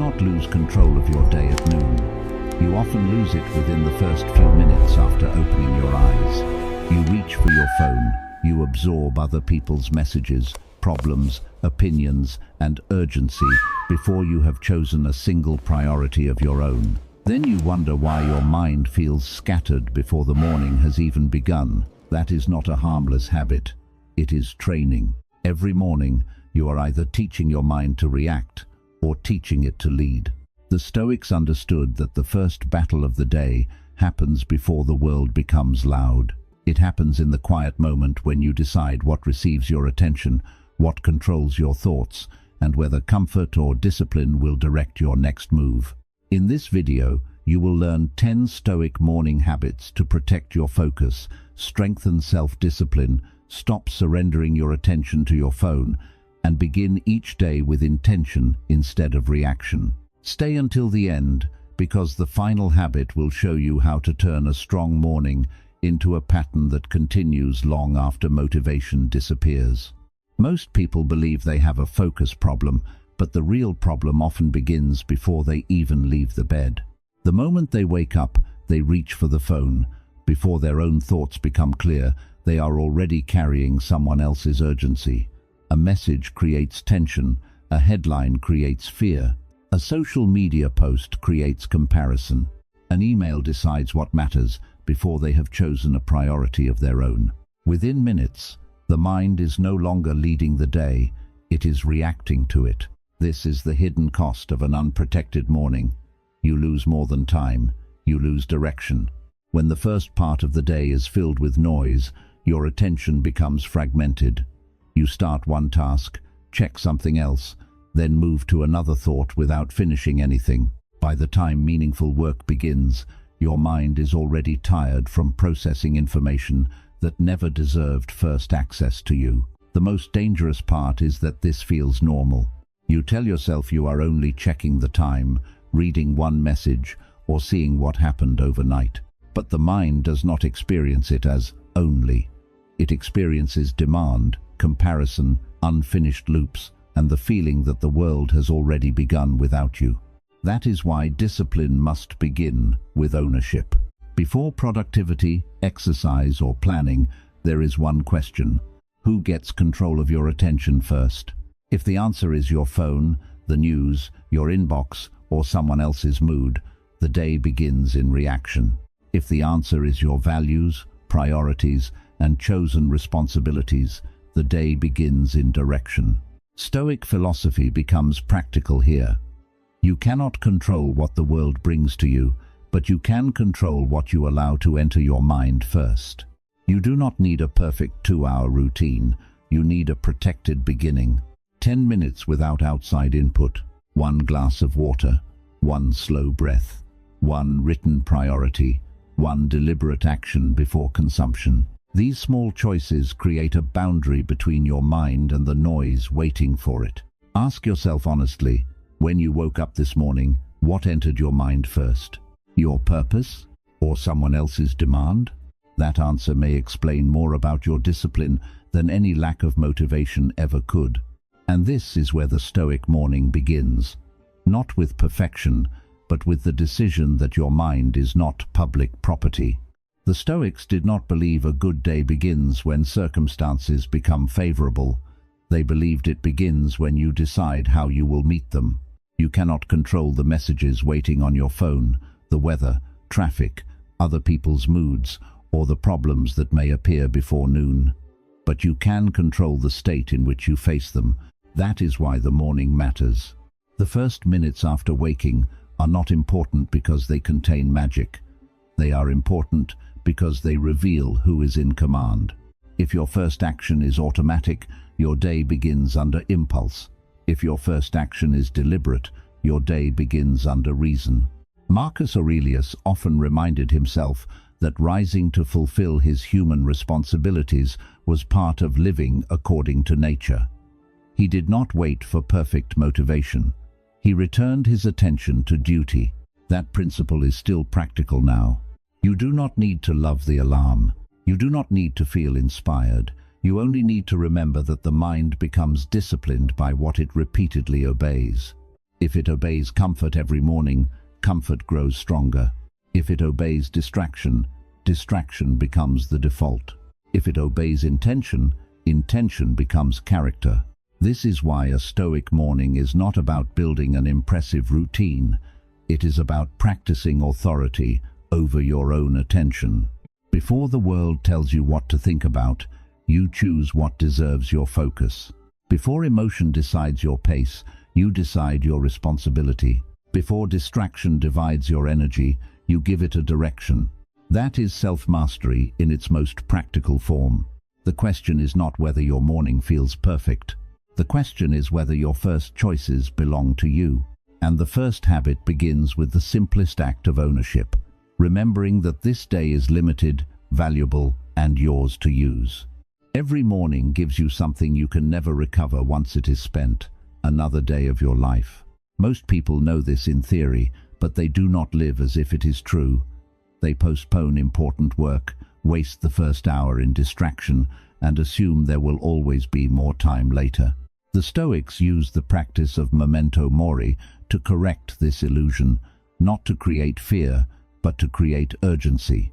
cannot lose control of your day at noon. You often lose it within the first few minutes after opening your eyes. You reach for your phone, you absorb other people's messages, problems, opinions, and urgency before you have chosen a single priority of your own. Then you wonder why your mind feels scattered before the morning has even begun. That is not a harmless habit. It is training. Every morning, you are either teaching your mind to react or teaching it to lead. The Stoics understood that the first battle of the day happens before the world becomes loud. It happens in the quiet moment when you decide what receives your attention, what controls your thoughts, and whether comfort or discipline will direct your next move. In this video, you will learn 10 Stoic morning habits to protect your focus, strengthen self-discipline, stop surrendering your attention to your phone, and begin each day with intention instead of reaction. Stay until the end, because the final habit will show you how to turn a strong morning into a pattern that continues long after motivation disappears. Most people believe they have a focus problem, but the real problem often begins before they even leave the bed. The moment they wake up, they reach for the phone. Before their own thoughts become clear, they are already carrying someone else's urgency. A message creates tension, a headline creates fear, a social media post creates comparison, an email decides what matters before they have chosen a priority of their own. Within minutes, the mind is no longer leading the day, it is reacting to it. This is the hidden cost of an unprotected morning. You lose more than time, you lose direction. When the first part of the day is filled with noise, your attention becomes fragmented. You start one task, check something else, then move to another thought without finishing anything. By the time meaningful work begins, your mind is already tired from processing information that never deserved first access to you. The most dangerous part is that this feels normal. You tell yourself you are only checking the time, reading one message, or seeing what happened overnight. But the mind does not experience it as only. It experiences demand, comparison, unfinished loops, and the feeling that the world has already begun without you. That is why discipline must begin with ownership. Before productivity, exercise, or planning, there is one question: who gets control of your attention first? If the answer is your phone, the news, your inbox, or someone else's mood, the day begins in reaction. If the answer is your values, priorities, and chosen responsibilities, the day begins in direction. Stoic philosophy becomes practical here. You cannot control what the world brings to you, but you can control what you allow to enter your mind first. You do not need a perfect 2-hour routine. You need a protected beginning. 10 minutes without outside input, 1 glass of water, 1 slow breath, 1 written priority, 1 deliberate action before consumption. These small choices create a boundary between your mind and the noise waiting for it. Ask yourself honestly, when you woke up this morning, what entered your mind first? Your purpose or someone else's demand? That answer may explain more about your discipline than any lack of motivation ever could. And this is where the Stoic morning begins, not with perfection, but with the decision that your mind is not public property. The Stoics did not believe a good day begins when circumstances become favorable. They believed it begins when you decide how you will meet them. You cannot control the messages waiting on your phone, the weather, traffic, other people's moods, or the problems that may appear before noon. But you can control the state in which you face them. That is why the morning matters. The first minutes after waking are not important because they contain magic. They are important because they reveal who is in command. If your first action is automatic, your day begins under impulse. If your first action is deliberate, your day begins under reason. Marcus Aurelius often reminded himself that rising to fulfill his human responsibilities was part of living according to nature. He did not wait for perfect motivation. He returned his attention to duty. That principle is still practical now. You do not need to love the alarm. You do not need to feel inspired. You only need to remember that the mind becomes disciplined by what it repeatedly obeys. If it obeys comfort every morning, comfort grows stronger. If it obeys distraction, distraction becomes the default. If it obeys intention, intention becomes character. This is why a Stoic morning is not about building an impressive routine. It is about practicing authority over your own attention. Before the world tells you what to think about, you choose what deserves your focus. Before emotion decides your pace, you decide your responsibility. Before distraction divides your energy, you give it a direction. That is self-mastery in its most practical form. The question is not whether your morning feels perfect. The question is whether your first choices belong to you. And the first habit begins with the simplest act of ownership, remembering that this day is limited, valuable, and yours to use. Every morning gives you something you can never recover once it is spent, another day of your life. Most people know this in theory, but they do not live as if it is true. They postpone important work, waste the first hour in distraction, and assume there will always be more time later. The Stoics used the practice of memento mori to correct this illusion, not to create fear, but to create urgency.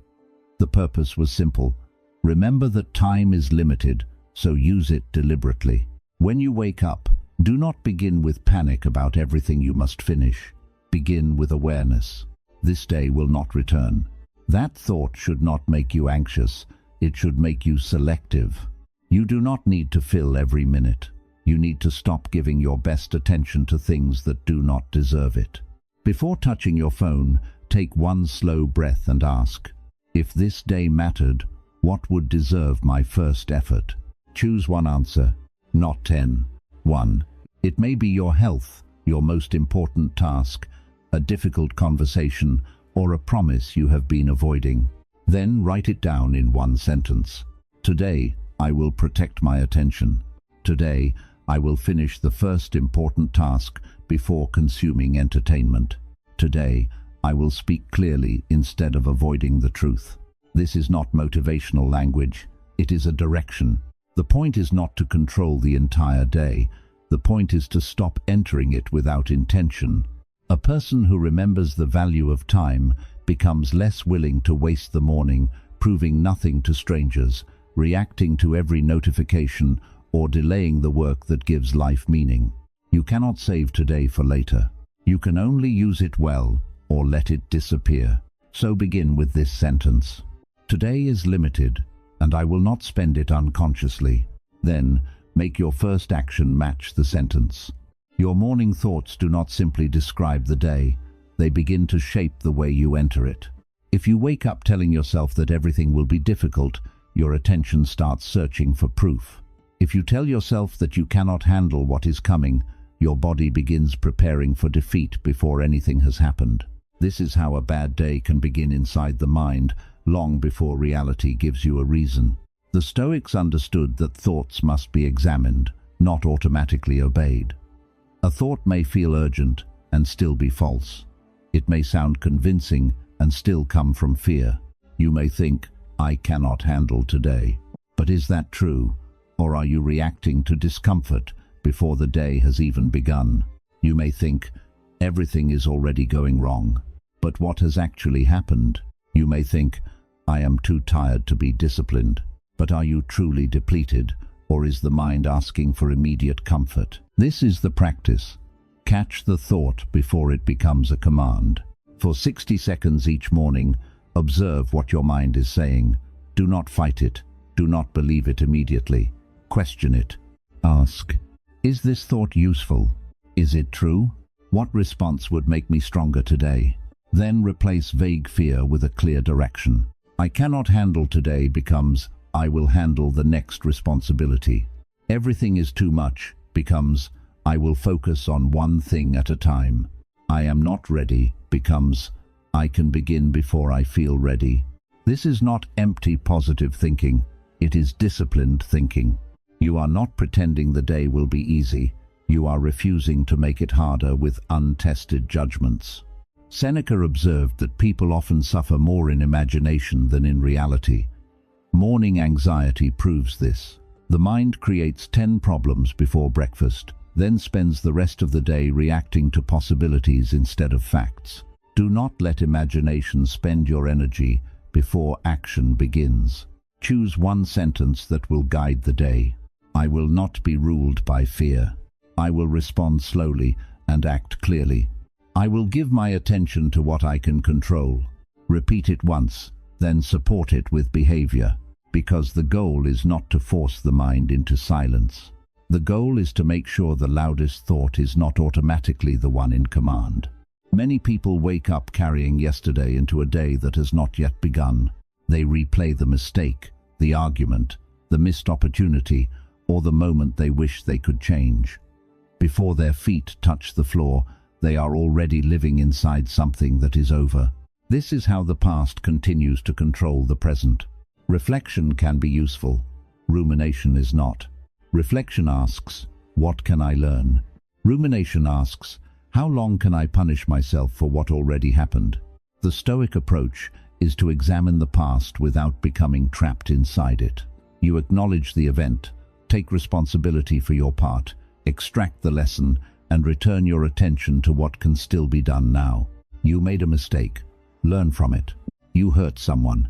The purpose was simple. Remember that time is limited, so use it deliberately. When you wake up, do not begin with panic about everything you must finish. Begin with awareness. This day will not return. That thought should not make you anxious. It should make you selective. You do not need to fill every minute. You need to stop giving your best attention to things that do not deserve it. Before touching your phone, take one slow breath and ask, if this day mattered, what would deserve my first effort? Choose one answer, not 10. 1. It may be your health, your most important task, a difficult conversation, or a promise you have been avoiding. Then write it down in one sentence. Today, I will protect my attention. Today, I will finish the first important task before consuming entertainment. Today, I will speak clearly instead of avoiding the truth. This is not motivational language. It is a direction. The point is not to control the entire day. The point is to stop entering it without intention. A person who remembers the value of time becomes less willing to waste the morning, proving nothing to strangers, reacting to every notification, or delaying the work that gives life meaning. You cannot save today for later. You can only use it well, or let it disappear. So begin with this sentence. Today is limited, and I will not spend it unconsciously. Then, make your first action match the sentence. Your morning thoughts do not simply describe the day. They begin to shape the way you enter it. If you wake up telling yourself that everything will be difficult, your attention starts searching for proof. If you tell yourself that you cannot handle what is coming, your body begins preparing for defeat before anything has happened. This is how a bad day can begin inside the mind, long before reality gives you a reason. The Stoics understood that thoughts must be examined, not automatically obeyed. A thought may feel urgent and still be false. It may sound convincing and still come from fear. You may think, I cannot handle today. But is that true? Or are you reacting to discomfort before the day has even begun? You may think, everything is already going wrong. But what has actually happened? You may think, I am too tired to be disciplined. But are you truly depleted, or is the mind asking for immediate comfort? This is the practice. Catch the thought before it becomes a command. For 60 seconds each morning, observe what your mind is saying. Do not fight it. Do not believe it immediately. Question it. Ask, is this thought useful? Is it true? What response would make me stronger today? Then replace vague fear with a clear direction. I cannot handle today becomes, I will handle the next responsibility. Everything is too much becomes, I will focus on one thing at a time. I am not ready becomes, I can begin before I feel ready. This is not empty positive thinking. It is disciplined thinking. You are not pretending the day will be easy. You are refusing to make it harder with untested judgments. Seneca observed that people often suffer more in imagination than in reality. Morning anxiety proves this. The mind creates 10 problems before breakfast, then spends the rest of the day reacting to possibilities instead of facts. Do not let imagination spend your energy before action begins. Choose one sentence that will guide the day. I will not be ruled by fear. I will respond slowly and act clearly. I will give my attention to what I can control. Repeat it once, then support it with behavior, because the goal is not to force the mind into silence. The goal is to make sure the loudest thought is not automatically the one in command. Many people wake up carrying yesterday into a day that has not yet begun. They replay the mistake, the argument, the missed opportunity, or the moment they wish they could change. Before their feet touch the floor, they are already living inside something that is over. This is how the past continues to control the present. Reflection can be useful. Rumination is not. Reflection asks, what can I learn? Rumination asks, how long can I punish myself for what already happened? The Stoic approach is to examine the past without becoming trapped inside it. You acknowledge the event, take responsibility for your part, extract the lesson, and return your attention to what can still be done now. You made a mistake. Learn from it. You hurt someone.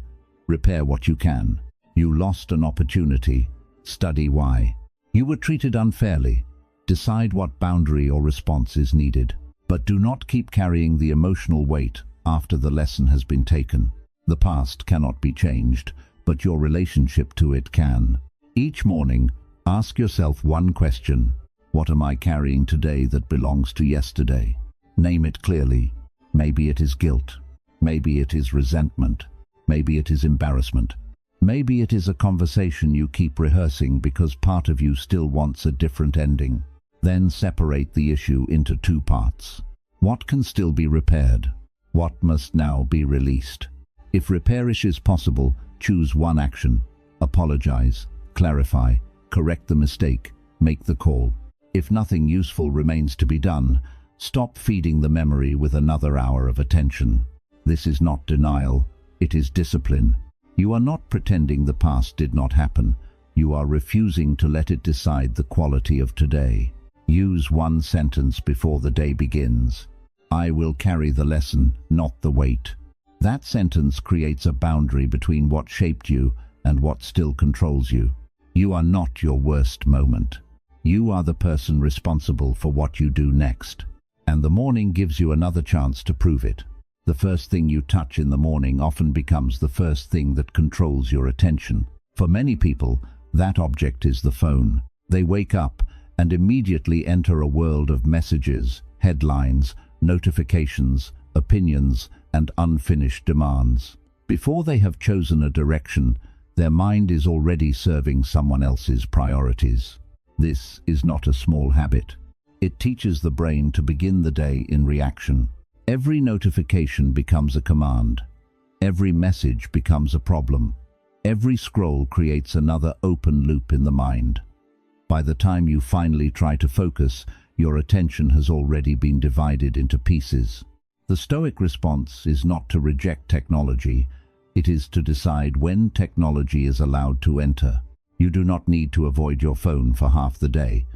Repair what you can. You lost an opportunity. Study why. You were treated unfairly. Decide what boundary or response is needed. But do not keep carrying the emotional weight after the lesson has been taken. The past cannot be changed, but your relationship to it can. Each morning, ask yourself one question. What am I carrying today that belongs to yesterday? Name it clearly. Maybe it is guilt. Maybe it is resentment. Maybe it is embarrassment. Maybe it is a conversation you keep rehearsing because part of you still wants a different ending. Then separate the issue into two parts. What can still be repaired? What must now be released? If repair is possible, choose one action. Apologize, clarify, correct the mistake, make the call. If nothing useful remains to be done, stop feeding the memory with another hour of attention. This is not denial, it is discipline. You are not pretending the past did not happen. You are refusing to let it decide the quality of today. Use one sentence before the day begins. I will carry the lesson, not the weight. That sentence creates a boundary between what shaped you and what still controls you. You are not your worst moment. You are the person responsible for what you do next. And the morning gives you another chance to prove it. The first thing you touch in the morning often becomes the first thing that controls your attention. For many people, that object is the phone. They wake up and immediately enter a world of messages, headlines, notifications, opinions, and unfinished demands. Before they have chosen a direction, their mind is already serving someone else's priorities. This is not a small habit. It teaches the brain to begin the day in reaction. Every notification becomes a command. Every message becomes a problem. Every scroll creates another open loop in the mind. By the time you finally try to focus, your attention has already been divided into pieces. The Stoic response is not to reject technology. It is to decide when technology is allowed to enter. You do not need to avoid your phone for half the day.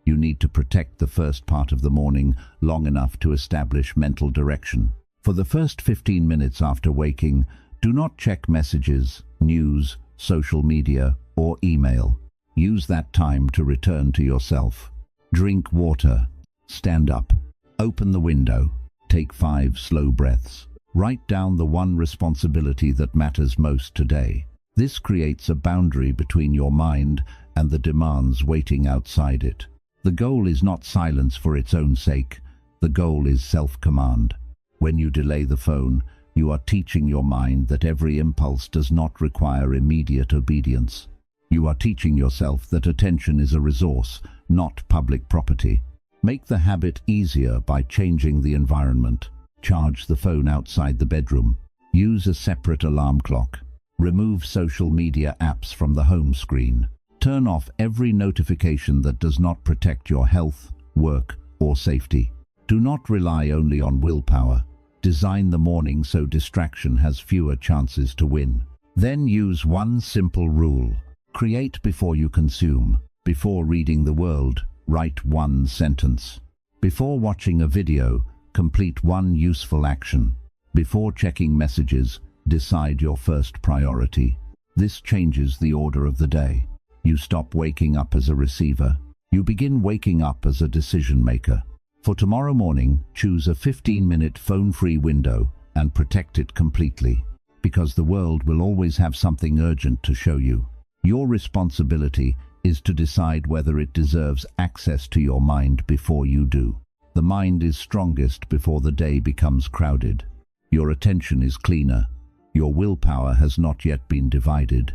You need to protect the first part of the morning long enough to establish mental direction. For the first 15 minutes after waking, do not check messages, news, social media, or email. Use that time to return to yourself. Drink water. Stand up. Open the window. Take 5 slow breaths. Write down the one responsibility that matters most today. This creates a boundary between your mind and the demands waiting outside it. The goal is not silence for its own sake. The goal is self-command. When you delay the phone, you are teaching your mind that every impulse does not require immediate obedience. You are teaching yourself that attention is a resource, not public property. Make the habit easier by changing the environment. Charge the phone outside the bedroom. Use a separate alarm clock. Remove social media apps from the home screen. Turn off every notification that does not protect your health, work, or safety. Do not rely only on willpower. Design the morning so distraction has fewer chances to win. Then use one simple rule. Create before you consume. Before reading the world, Write one sentence. Before watching a video, complete one useful action. Before checking messages, decide your first priority. This changes the order of the day. You stop waking up as a receiver. You begin waking up as a decision maker. For tomorrow morning, choose a 15-minute phone-free window and protect it completely, because the world will always have something urgent to show you. Your responsibility is to decide whether it deserves access to your mind before you do. The mind is strongest before the day becomes crowded. Your attention is cleaner. Your willpower has not yet been divided.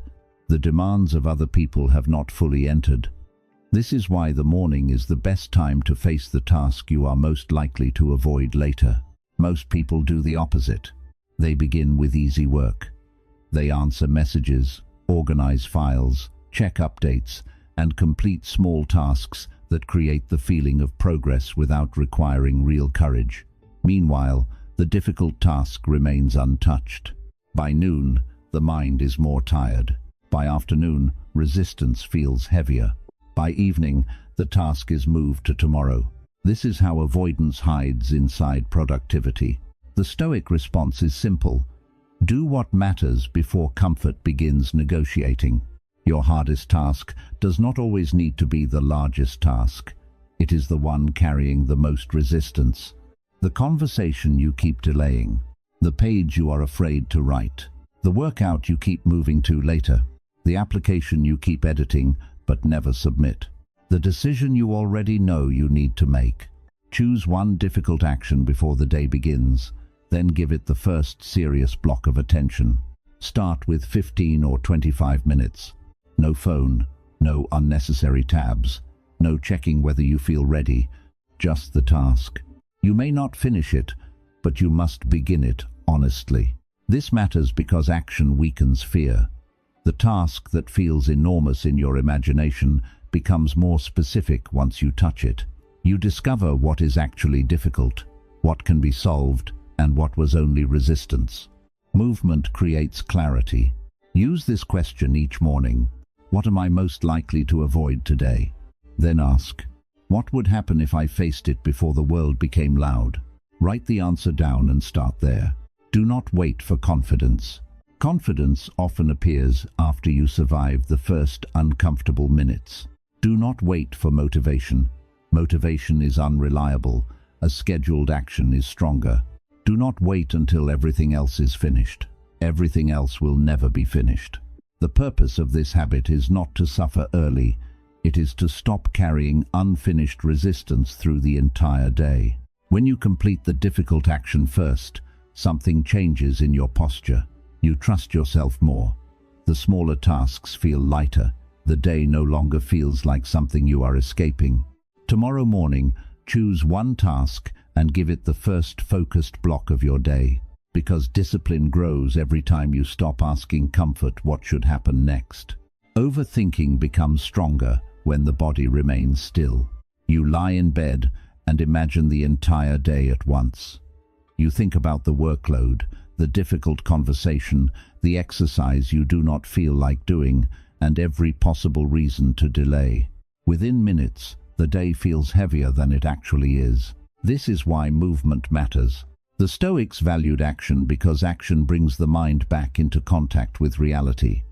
The demands of other people have not fully entered. This is why the morning is the best time to face the task you are most likely to avoid later. Most people do the opposite. They begin with easy work. They answer messages, organize files, check updates, and complete small tasks that create the feeling of progress without requiring real courage. Meanwhile, the difficult task remains untouched. By noon, the mind is more tired. By afternoon, resistance feels heavier. By evening, the task is moved to tomorrow. This is how avoidance hides inside productivity. The Stoic response is simple. Do what matters before comfort begins negotiating. Your hardest task does not always need to be the largest task. It is the one carrying the most resistance. The conversation you keep delaying. The page you are afraid to write. The workout you keep moving to later. The application you keep editing but never submit. The decision you already know you need to make. Choose one difficult action before the day begins, then give it the first serious block of attention. Start with 15 or 25 minutes. No phone, no unnecessary tabs, no checking whether you feel ready, just the task. You may not finish it, but you must begin it honestly. This matters because action weakens fear. The task that feels enormous in your imagination becomes more specific once you touch it. You discover what is actually difficult, what can be solved, and what was only resistance. Movement creates clarity. Use this question each morning. What am I most likely to avoid today? Then ask, what would happen if I faced it before the world became loud? Write the answer down and start there. Do not wait for confidence. Confidence often appears after you survive the first uncomfortable minutes. Do not wait for motivation. Motivation is unreliable. A scheduled action is stronger. Do not wait until everything else is finished. Everything else will never be finished. The purpose of this habit is not to suffer early. It is to stop carrying unfinished resistance through the entire day. When you complete the difficult action first, something changes in your posture. You trust yourself more. The smaller tasks feel lighter. The day no longer feels like something you are escaping. Tomorrow morning, choose one task and give it the first focused block of your day. Because discipline grows every time you stop asking comfort what should happen next. Overthinking becomes stronger when the body remains still. You lie in bed and imagine the entire day at once. You think about the workload, the difficult conversation, the exercise you do not feel like doing, and every possible reason to delay. Within minutes, the day feels heavier than it actually is. This is why movement matters. The Stoics valued action because action brings the mind back into contact with reality.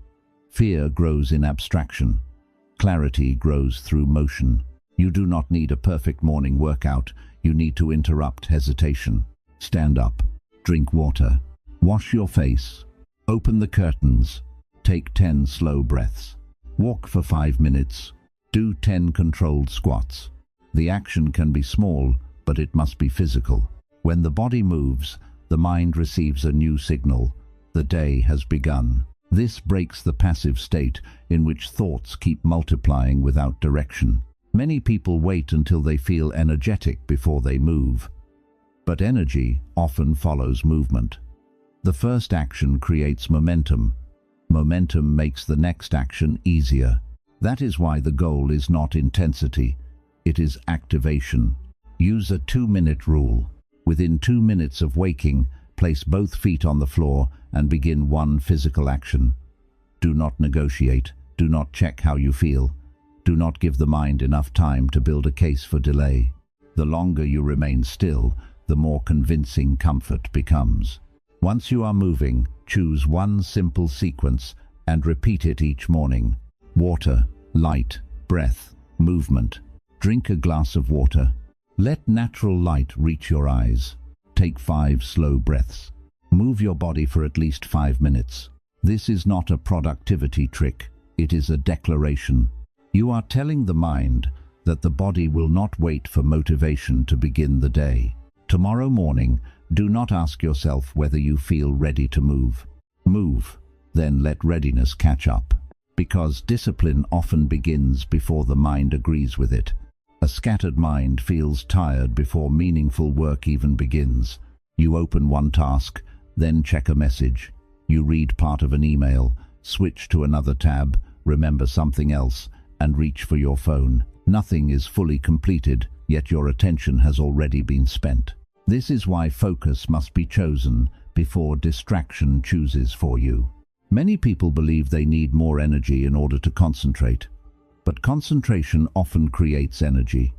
Fear grows in abstraction. Clarity grows through motion. You do not need a perfect morning workout. You need to interrupt hesitation. Stand up. Drink water. Wash your face. Open the curtains. Take 10 slow breaths. Walk for 5 minutes. Do 10 controlled squats. The action can be small, but it must be physical. When the body moves, the mind receives a new signal. The day has begun. This breaks the passive state in which thoughts keep multiplying without direction. Many people wait until they feel energetic before they move. But energy often follows movement. The first action creates momentum. Momentum makes the next action easier. That is why the goal is not intensity. It is activation. Use a 2-minute rule. Within 2 minutes of waking, place both feet on the floor and begin one physical action. Do not negotiate. Do not check how you feel. Do not give the mind enough time to build a case for delay. The longer you remain still, the more convincing comfort becomes. Once you are moving, choose one simple sequence and repeat it each morning. Water, light, breath, movement. Drink a glass of water. Let natural light reach your eyes. Take 5 slow breaths. Move your body for at least 5 minutes. This is not a productivity trick, it is a declaration. You are telling the mind that the body will not wait for motivation to begin the day. Tomorrow morning, do not ask yourself whether you feel ready to move. Move, then let readiness catch up. Because discipline often begins before the mind agrees with it. A scattered mind feels tired before meaningful work even begins. You open one task, then check a message. You read part of an email, switch to another tab, remember something else, and reach for your phone. Nothing is fully completed, yet your attention has already been spent. This is why focus must be chosen before distraction chooses for you. Many people believe they need more energy in order to concentrate, but concentration often creates energy.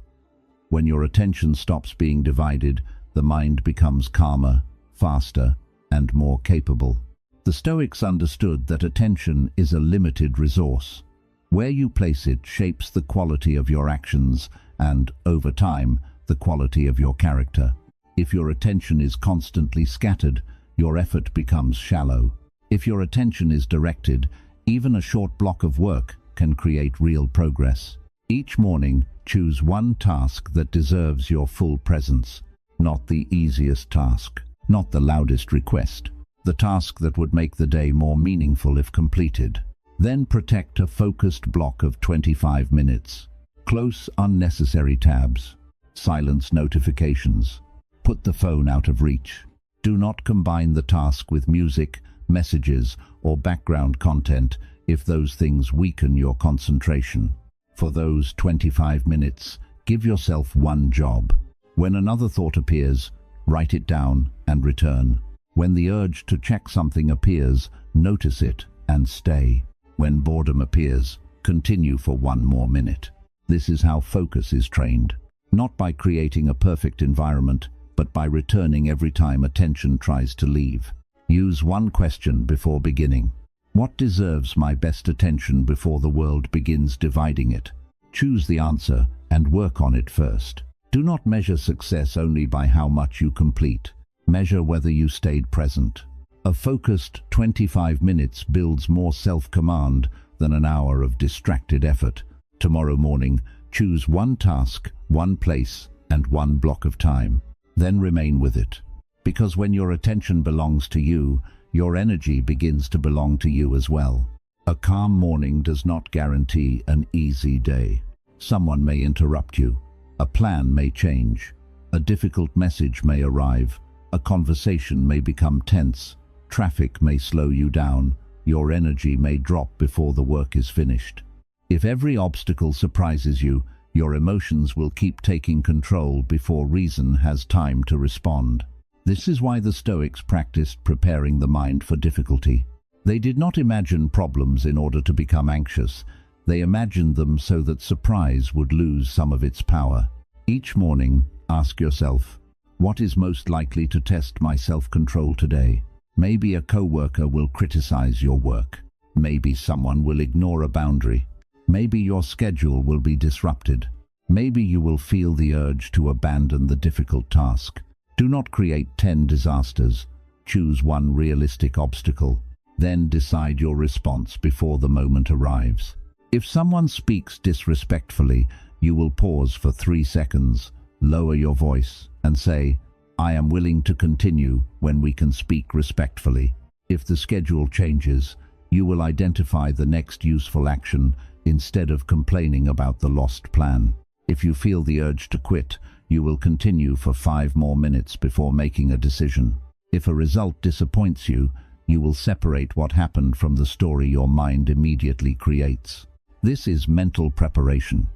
When your attention stops being divided, the mind becomes calmer, faster, and more capable. The Stoics understood that attention is a limited resource. Where you place it shapes the quality of your actions and, over time, the quality of your character. If your attention is constantly scattered, your effort becomes shallow. If your attention is directed, even a short block of work can create real progress. Each morning, choose one task that deserves your full presence. Not the easiest task, not the loudest request. The task that would make the day more meaningful if completed. Then protect a focused block of 25 minutes. Close unnecessary tabs. Silence notifications. Put the phone out of reach. Do not combine the task with music, messages, or background content if those things weaken your concentration. For those 25 minutes, give yourself one job. When another thought appears, write it down and return. When the urge to check something appears, notice it and stay. When boredom appears, continue for 1 more minute. This is how focus is trained. Not by creating a perfect environment, but by returning every time attention tries to leave. Use one question before beginning. What deserves my best attention before the world begins dividing it? Choose the answer and work on it first. Do not measure success only by how much you complete. Measure whether you stayed present. A focused 25 minutes builds more self-command than an hour of distracted effort. Tomorrow morning, choose one task, one place, and one block of time. Then remain with it. Because when your attention belongs to you, your energy begins to belong to you as well. A calm morning does not guarantee an easy day. Someone may interrupt you. A plan may change. A difficult message may arrive. A conversation may become tense. Traffic may slow you down. Your energy may drop before the work is finished. If every obstacle surprises you, your emotions will keep taking control before reason has time to respond. This is why the Stoics practiced preparing the mind for difficulty. They did not imagine problems in order to become anxious. They imagined them so that surprise would lose some of its power. Each morning, ask yourself, what is most likely to test my self-control today? Maybe a coworker will criticize your work. Maybe someone will ignore a boundary. Maybe your schedule will be disrupted. Maybe you will feel the urge to abandon the difficult task. Do not create 10 disasters. Choose one realistic obstacle. Then decide your response before the moment arrives. If someone speaks disrespectfully, you will pause for 3 seconds, lower your voice, and say, I am willing to continue when we can speak respectfully. If the schedule changes, you will identify the next useful action instead of complaining about the lost plan. If you feel the urge to quit, you will continue for 5 more minutes before making a decision. If a result disappoints you, you will separate what happened from the story your mind immediately creates. This is mental preparation.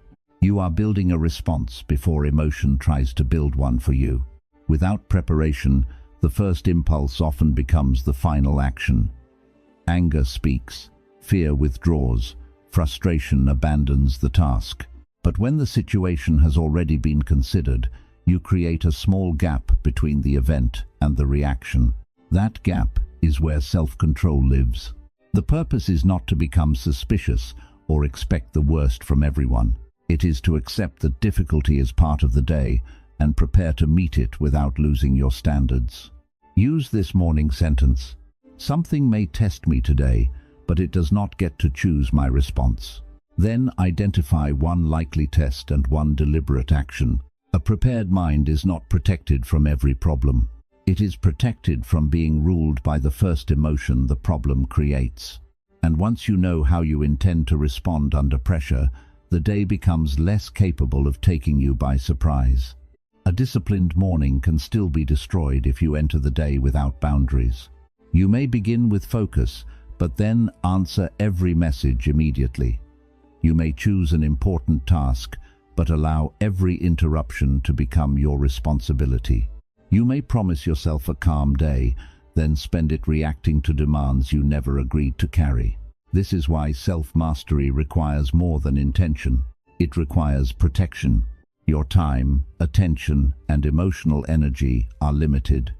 You are building a response before emotion tries to build one for you. Without preparation, the first impulse often becomes the final action. Anger speaks, fear withdraws, Frustration abandons the task. But when the situation has already been considered, you create a small gap between the event and the reaction. That gap is where self-control lives. The purpose is not to become suspicious or expect the worst from everyone. It is to accept that difficulty is part of the day and prepare to meet it without losing your standards. Use this morning sentence: "Something may test me today, but it does not get to choose my response." Then identify one likely test and one deliberate action. A prepared mind is not protected from every problem. It is protected from being ruled by the first emotion the problem creates. And once you know how you intend to respond under pressure, the day becomes less capable of taking you by surprise. A disciplined morning can still be destroyed if you enter the day without boundaries. You may begin with focus, but then answer every message immediately. You may choose an important task, but allow every interruption to become your responsibility. You may promise yourself a calm day, then spend it reacting to demands you never agreed to carry. This is why self-mastery requires more than intention. It requires protection. Your time, attention, and emotional energy are limited.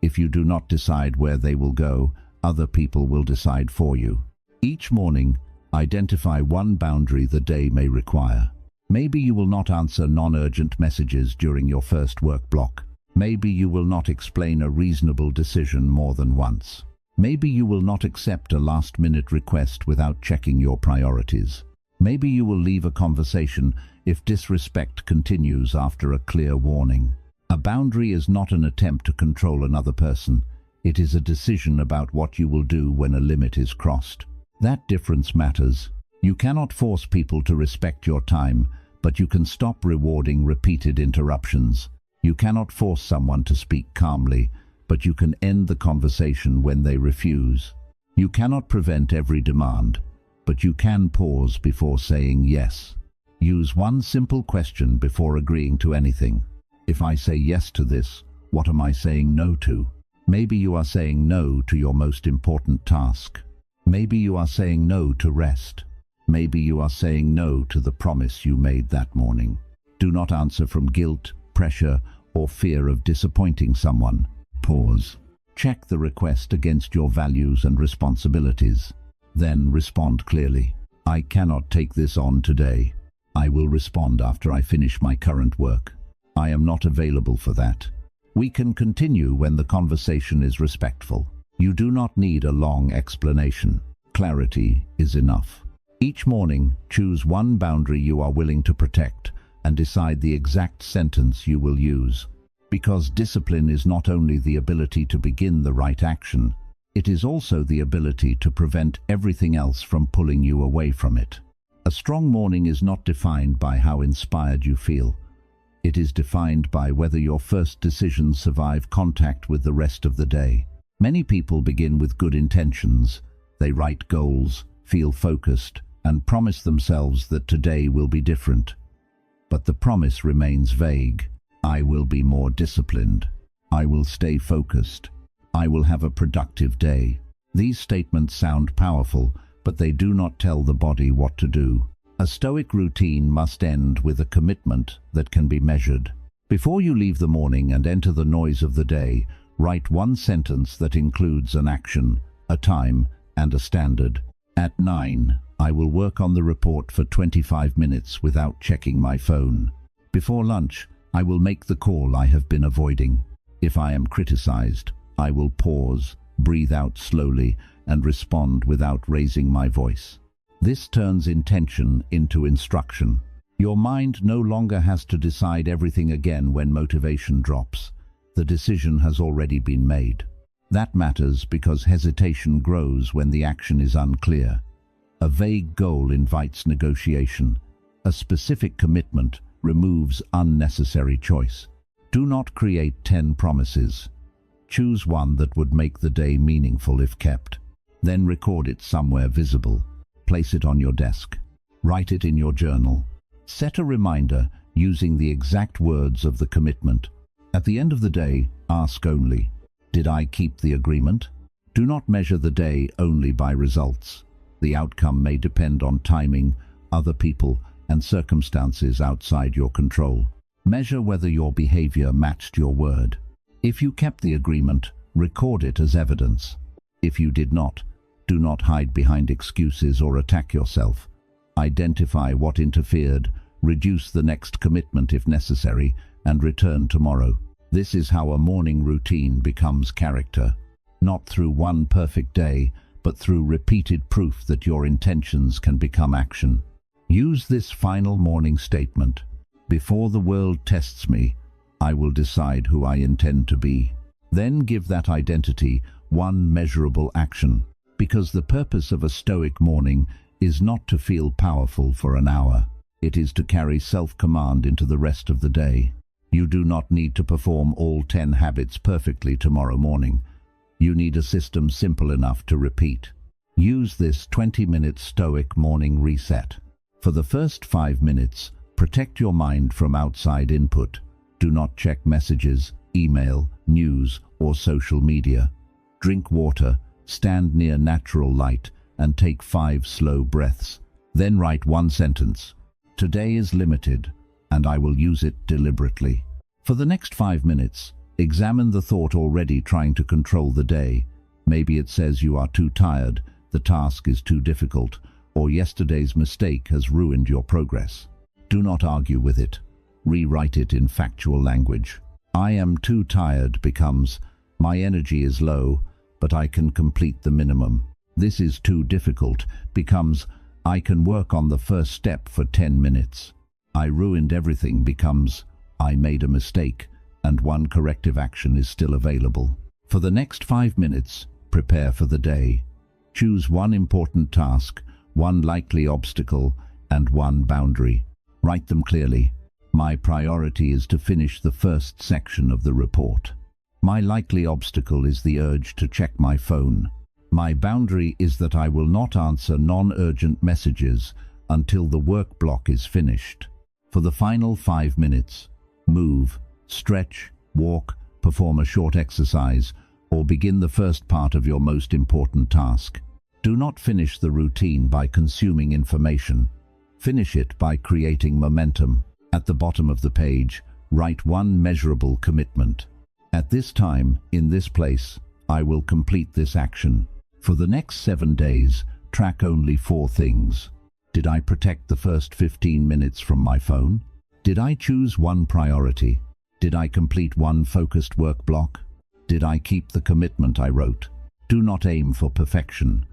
If you do not decide where they will go, other people will decide for you. Each morning, identify one boundary the day may require. Maybe you will not answer non-urgent messages during your first work block. Maybe you will not explain a reasonable decision more than once. Maybe you will not accept a last-minute request without checking your priorities. Maybe you will leave a conversation if disrespect continues after a clear warning. A boundary is not an attempt to control another person. It is a decision about what you will do when a limit is crossed. That difference matters. You cannot force people to respect your time, but you can stop rewarding repeated interruptions. You cannot force someone to speak calmly, but you can end the conversation when they refuse. You cannot prevent every demand, but you can pause before saying yes. Use one simple question before agreeing to anything. If I say yes to this, what am I saying no to? Maybe you are saying no to your most important task. Maybe you are saying no to rest. Maybe you are saying no to the promise you made that morning. Do not answer from guilt, pressure, or fear of disappointing someone. Pause. Check the request against your values and responsibilities. Then respond clearly. I cannot take this on today. I will respond after I finish my current work. I am not available for that. We can continue when the conversation is respectful. You do not need a long explanation. Clarity is enough. Each morning, choose one boundary you are willing to protect and decide the exact sentence you will use. Because discipline is not only the ability to begin the right action, it is also the ability to prevent everything else from pulling you away from it. A strong morning is not defined by how inspired you feel. It is defined by whether your first decisions survive contact with the rest of the day. Many people begin with good intentions. They write goals, feel focused, and promise themselves that today will be different. But the promise remains vague. I will be more disciplined. I will stay focused. I will have a productive day. These statements sound powerful, but they do not tell the body what to do. A Stoic routine must end with a commitment that can be measured. Before you leave the morning and enter the noise of the day, write one sentence that includes an action, a time, and a standard. At 9, I will work on the report for 25 minutes without checking my phone. Before lunch, I will make the call I have been avoiding. If I am criticized, I will pause, breathe out slowly, and respond without raising my voice. This turns intention into instruction. Your mind no longer has to decide everything again when motivation drops. The decision has already been made. That matters because hesitation grows when the action is unclear. A vague goal invites negotiation. A specific commitment removes unnecessary choice. Do not create 10 promises. Choose one that would make the day meaningful if kept. Then record it somewhere visible. Place it on your desk. Write it in your journal. Set a reminder using the exact words of the commitment. At the end of the day, ask only, did I keep the agreement? Do not measure the day only by results. The outcome may depend on timing, other people, and circumstances outside your control. Measure whether your behavior matched your word. If you kept the agreement, record it as evidence. If you did not, do not hide behind excuses or attack yourself. Identify what interfered, reduce the next commitment if necessary, and return tomorrow. This is how a morning routine becomes character. Not through one perfect day, but through repeated proof that your intentions can become action. Use this final morning statement. Before the world tests me, I will decide who I intend to be. Then give that identity one measurable action. Because the purpose of a Stoic morning is not to feel powerful for an hour. It is to carry self-command into the rest of the day. You do not need to perform all 10 habits perfectly tomorrow morning. You need a system simple enough to repeat. Use this 20-minute Stoic morning reset. For the first 5 minutes, protect your mind from outside input. Do not check messages, email, news, or social media. Drink water, stand near natural light, and take 5 slow breaths. Then write one sentence. Today is limited, and I will use it deliberately. For the next 5 minutes, examine the thought already trying to control the day. Maybe it says you are too tired, the task is too difficult, or yesterday's mistake has ruined your progress. Do not argue with it. Rewrite it in factual language. I am too tired becomes, my energy is low, but I can complete the minimum. This is too difficult becomes, I can work on the first step for 10 minutes. I ruined everything becomes, I made a mistake, and one corrective action is still available. For the next 5 minutes, prepare for the day. Choose one important task, one likely obstacle, and one boundary. Write them clearly. My priority is to finish the first section of the report. My likely obstacle is the urge to check my phone. My boundary is that I will not answer non-urgent messages until the work block is finished. For the final 5 minutes, move, stretch, walk, perform a short exercise, or begin the first part of your most important task. Do not finish the routine by consuming information. Finish it by creating momentum. At the bottom of the page, write one measurable commitment. At this time, in this place, I will complete this action. For the next 7 days, track only 4 things. Did I protect the first 15 minutes from my phone? Did I choose one priority? Did I complete one focused work block? Did I keep the commitment I wrote? Do not aim for perfection.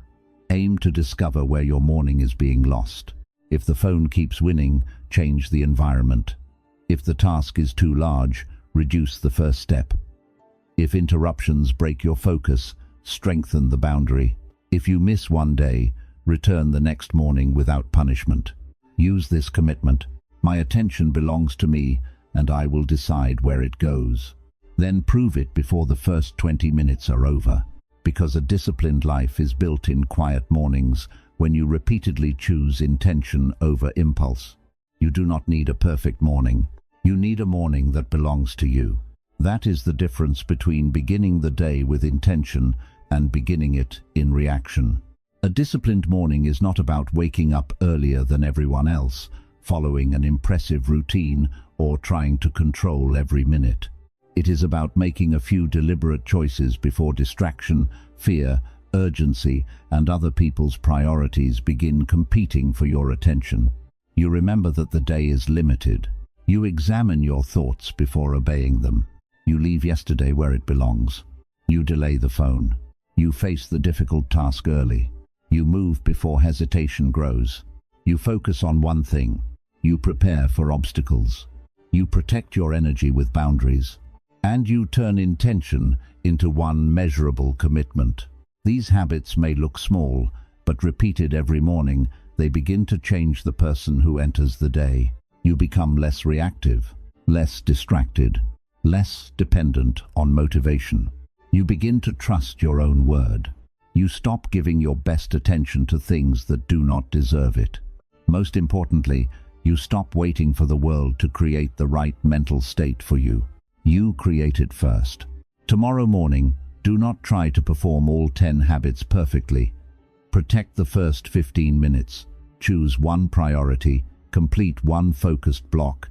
Aim to discover where your morning is being lost. If the phone keeps winning, change the environment. If the task is too large, reduce the first step. If interruptions break your focus, strengthen the boundary. If you miss one day, return the next morning without punishment. Use this commitment. My attention belongs to me, and I will decide where it goes. Then prove it before the first 20 minutes are over. Because a disciplined life is built in quiet mornings when you repeatedly choose intention over impulse. You do not need a perfect morning. You need a morning that belongs to you. That is the difference between beginning the day with intention and beginning it in reaction. A disciplined morning is not about waking up earlier than everyone else, following an impressive routine, or trying to control every minute. It is about making a few deliberate choices before distraction, fear, urgency, and other people's priorities begin competing for your attention. You remember that the day is limited. You examine your thoughts before obeying them. You leave yesterday where it belongs. You delay the phone. You face the difficult task early. You move before hesitation grows. You focus on one thing. You prepare for obstacles. You protect your energy with boundaries. And you turn intention into one measurable commitment. These habits may look small, but repeated every morning, they begin to change the person who enters the day. You become less reactive, less distracted, less dependent on motivation. You begin to trust your own word. You stop giving your best attention to things that do not deserve it. Most importantly, you stop waiting for the world to create the right mental state for you. You create it first. Tomorrow morning, do not try to perform all 10 habits perfectly. Protect the first 15 minutes. Choose one priority, complete one focused block,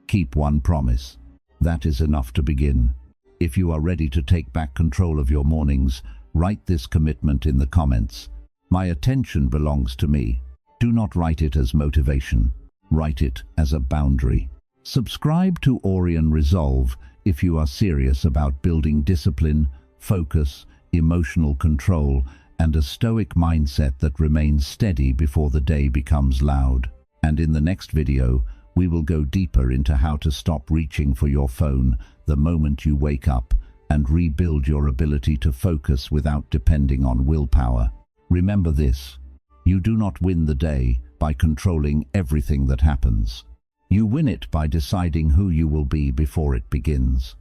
keep one promise. That is enough to begin. If you are ready to take back control of your mornings, write this commitment in the comments. My attention belongs to me. Do not write it as motivation. Write it as a boundary. Subscribe to Orion Resolve if you are serious about building discipline, focus, emotional control, and a stoic mindset that remains steady before the day becomes loud. And in the next video, we will go deeper into how to stop reaching for your phone the moment you wake up and rebuild your ability to focus without depending on willpower. Remember this: you do not win the day by controlling everything that happens. You win it by deciding who you will be before it begins.